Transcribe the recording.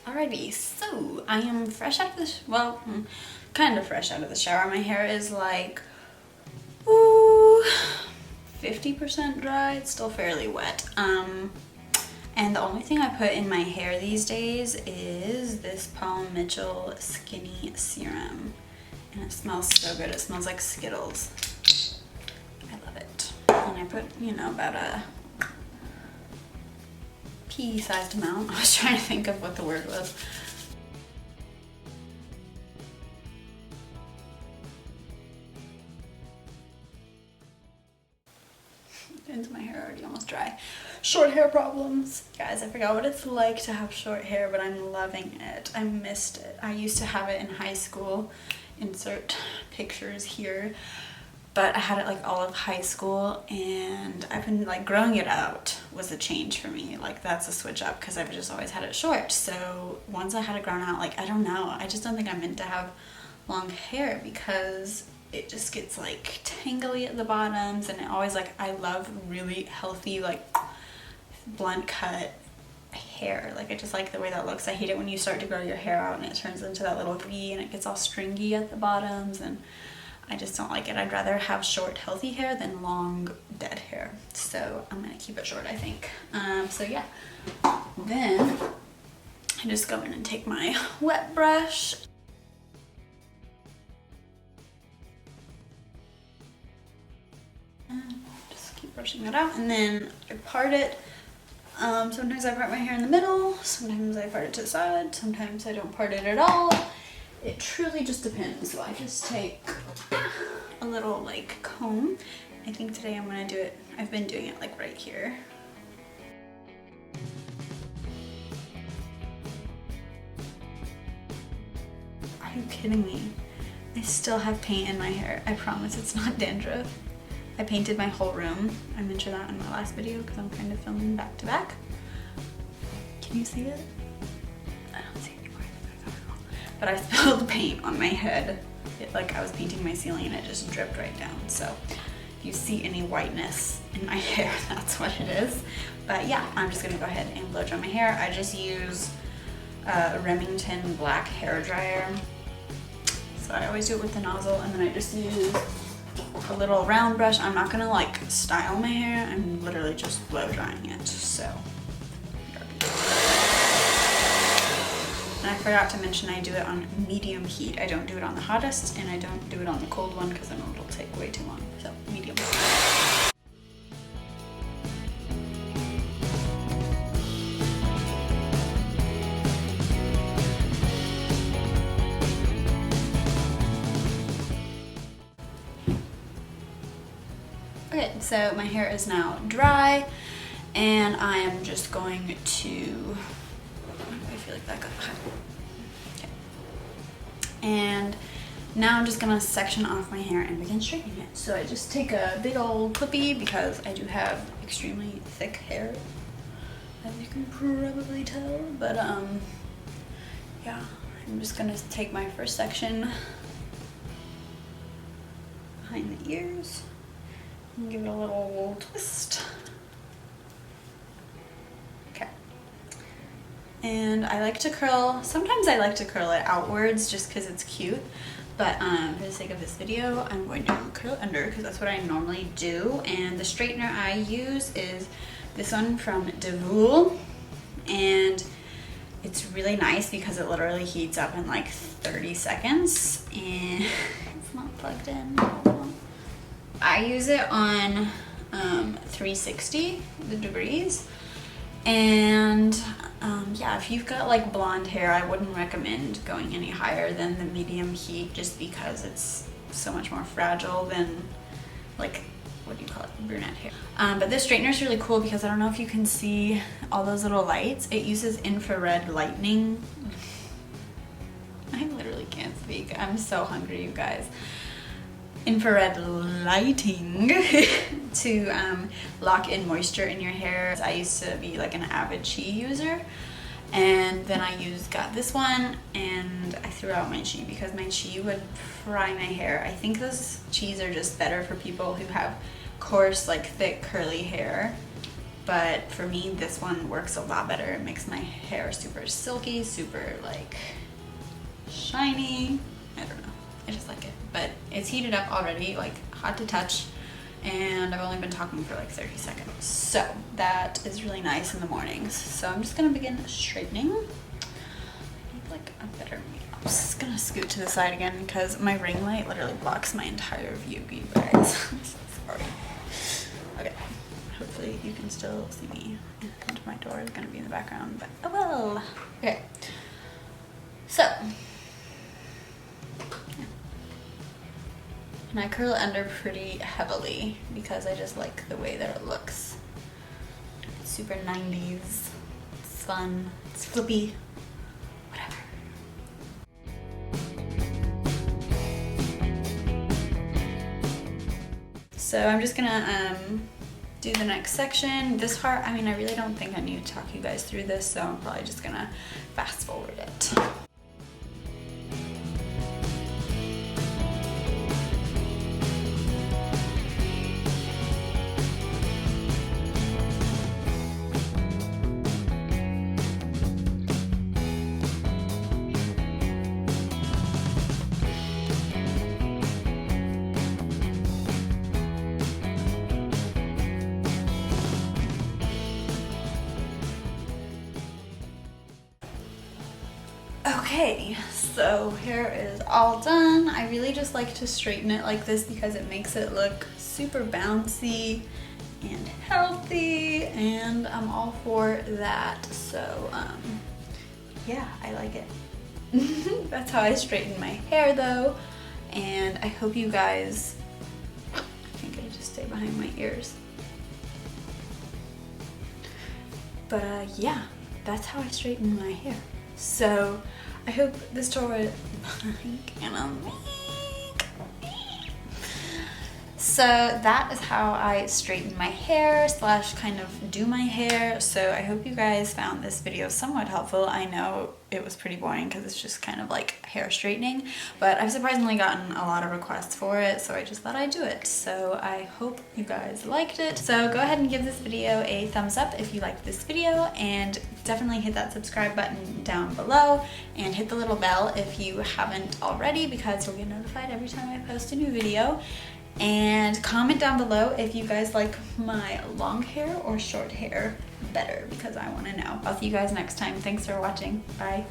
Alrighty, so I am fresh out of the, kind of fresh out of the shower. My hair is like, ooh, 50% dry. It's still fairly wet. And the only thing I put in my hair these days is this Paul Mitchell Skinny Serum. And it smells so good. It smells like Skittles. I love it. And I put, you know, about a pea-sized amount. I was trying to think of what the word was. Is my hair already almost dry? Short hair problems. Guys, I forgot what it's like to have short hair, but I'm loving it. I missed it. I used to have it in high school. Insert pictures here. But I had it like all of high school, and I've been like growing it out was a change for me. Like that's a switch up because I've just always had it short. So once I had it grown out, like I don't know, I just don't think I'm meant to have long hair because it just gets like tangly at the bottoms, and it always like, I love really healthy like blunt cut hair. Like I just like the way that looks. I hate it when you start to grow your hair out and it turns into that little V and it gets all stringy at the bottoms, and I just don't like it. I'd rather have short, healthy hair than long, dead hair. So I'm gonna keep it short, I think. So yeah. Then I just go in and take my wet brush. And just keep brushing that out. And then I part it. Sometimes I part my hair in the middle. Sometimes I part it to the side. Sometimes I don't part it at all. It truly just depends. So I just take a little like comb. I think today I'm gonna do it, I've been doing it like right here. Are you kidding me? I still have paint in my hair. I promise it's not dandruff. I painted my whole room. I mentioned that in my last video because I'm kind of filming back to back. Can you see it? I don't see it anymore. But I spilled paint on my head. Like I was painting my ceiling and it just dripped right down. So if you see any whiteness in my hair, that's what it is. But yeah, I'm just gonna go ahead and blow dry my hair. I just use a Remington black hair dryer. So I always do it with the nozzle, and then I just use a little round brush. I'm not gonna like style my hair. I'm literally just blow drying it. So. And I forgot to mention I do it on medium heat. I don't do it on the hottest, and I don't do it on the cold one because then it'll take way too long. So medium. Okay, so my hair is now dry, and I am just going to, I feel like that got hot. Okay. And now I'm just gonna section off my hair and begin straightening it. So I just take a big old clippy because I do have extremely thick hair, as you can probably tell. But yeah, I'm just gonna take my first section behind the ears and give it a little twist. Okay. And I like to curl, sometimes I like to curl it outwards just because it's cute, but for the sake of this video, I'm going to curl it under because that's what I normally do. And the straightener I use is this one from Devoul, and it's really nice because it literally heats up in like 30 seconds, and it's not plugged in. I use it on 360 degrees, and yeah, if you've got like blonde hair, I wouldn't recommend going any higher than the medium heat just because it's so much more fragile than like, what do you call it, brunette hair. But this straightener is really cool because I don't know if you can see all those little lights. It uses infrared lightning. I literally can't speak. I'm so hungry, you guys. Infrared lighting to lock in moisture in your hair. I used to be like an avid chi user, and then I got this one, and I threw out my chi because my chi would fry my hair. I think those chis are just better for people who have coarse, like thick curly hair. but for me this one works a lot better. It makes my hair super silky, super like shiny. I don't know, I just like it. But it's heated up already, like hot to touch, and I've only been talking for like 30 seconds, so that is really nice in the mornings. So I'm just gonna begin straightening. I need like a better mirror. I'm just gonna scoot to the side again because my ring light literally blocks my entire view, you guys. I'm so sorry. Okay, hopefully you can still see me, and my door is gonna be in the background, but oh well. Okay, so and I curl it under pretty heavily because I just like the way that it looks. It's super 90s, it's fun, it's flippy, whatever. So I'm just gonna do the next section. This part, I mean, I really don't think I need to talk you guys through this, so I'm probably just gonna fast forward it. Okay, so hair is all done. I really just like to straighten it like this because it makes it look super bouncy and healthy, and I'm all for that. So yeah, I like it. That's how I straighten my hair though, and I hope you guys, I think I just stay behind my ears. But yeah, that's how I straighten my hair. So I hope this tutorial so that is how I straighten my hair slash kind of do my hair. So I hope you guys found this video somewhat helpful. I know it was pretty boring because it's just kind of like hair straightening, but I've surprisingly gotten a lot of requests for it, so I just thought I'd do it. So I hope you guys liked it. So go ahead and give this video a thumbs up if you liked this video, and definitely hit that subscribe button down below and hit the little bell if you haven't already, because you'll get notified every time I post a new video. And comment down below if you guys like my long hair or short hair better, because I want to know. I'll see you guys next time. Thanks for watching. Bye.